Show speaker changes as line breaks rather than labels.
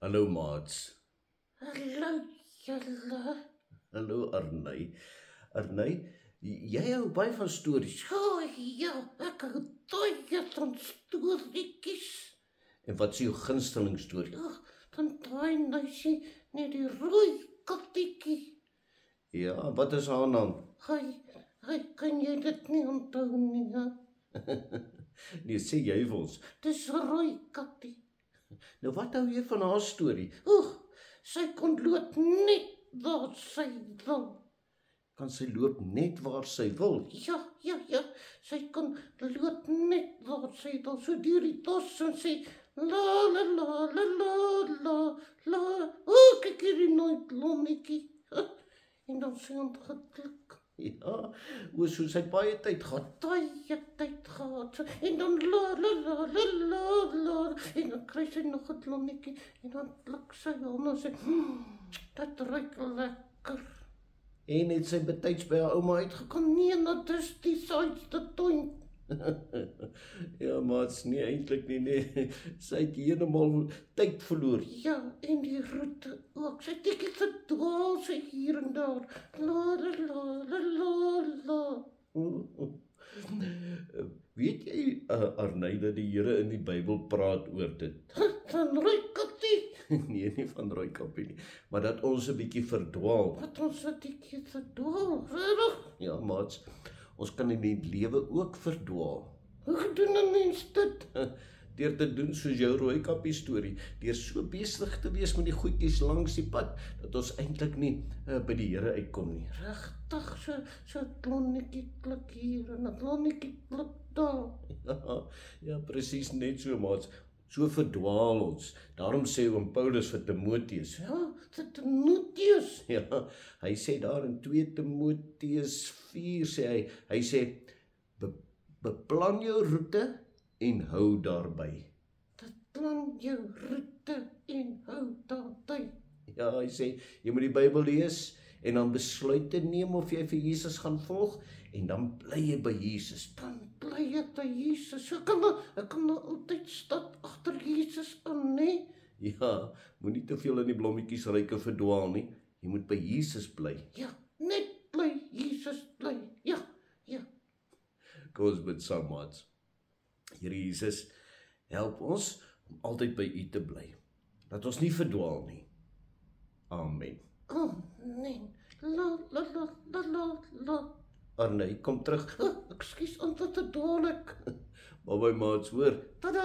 Hallo maats.
Hallo julle.
Hallo Arnay. Arnay, jy hou baie van stories.
Ja, ek hou baie van storieetjies.
En wat is jou gunsteling storie?
Ag, dan daai meisie net die rooi katjie.
Ja, wat is haar naam?
Hy kan jy dit nie onthou nie, hè?
Nee, sê jy vir ons.
Dis 'n rooi katjie.
Nou wat hou jy van haar storie?
Oeg, sy kon loop net waar sy wil.
Kan sy loop net waar sy wil?
Ja, sy kon loop net waar sy wil. So deur die bos en sê la la la la la la la. O, kyk hierdie nooi blommetjie. En dan sy ontgeklik.
Ja, so sy het baie tyd gehad.
Baie tyd gehad. En dan la la la la la la. En dan kry sy nog 'n blommetjie en dan pluk sy hom en sê, dat ruik lekker.
En het sy betyds by haar ouma uitgekom?
Nee, dat is die saaiste tuin.
Ja, maats, nie eintlik nie, nee. Sy het heeltemal tyd verloor.
Ja, en die roete ook. Sy het net verdwaal sy hier en daar. La la la la la la.
Weet jy, Arnay, dat die Here in die Bybel praat oor dit?
Van Rooikappie.
Nee, nie van Rooikappie nie, maar dat ons 'n bietjie verdwaal.
Wat ons 'n bietjie verdwaal, regtig?
Ja, maats, ons kan in die lewe ook verdwaal.
Hoe doen 'n mens dit?
Deur te doen soos jou Rooikappie storie, deur so besig te wees met die goedjies langs die pad, dat ons eintlik nie by die Here uitkom nie.
Regtig, so klonnetjie klik hier en 'n klonnetjie klik daar.
Ja, presies net so, maats. So verdwaal ons. Daarom sê oom Paulus vir Timoteus.
Ja, vir Timoteus.
Ja, hy sê daar in 2 Timoteus 4 sê hy sê beplan jou roete en hou daarby.
Beplan jou roete en hou daarby.
Ja, hy sê jy moet die Bybel lees en dan besluite neem of jy vir Jesus gaan volg en dan bly jy by Jesus.
Dan bly jy by Jesus. Ek kan nou altyd stap agter Jesus aan, nee.
Ja, moenie te veel in die blommetjies ryke verdwaal nie. Jy moet by Jesus bly.
Ja, net bly Jesus bly. Ja.
Kom ons bid saam, maats. Here Jesus, help ons om altyd by U te bly. Dat ons nie verdwaal nie. Amen.
Amen. La la la la la la.
Arnay, kom terug.
Ekskuus, want wat 'n dwaal ek.
Bye bye, maats, hoor.
Tada!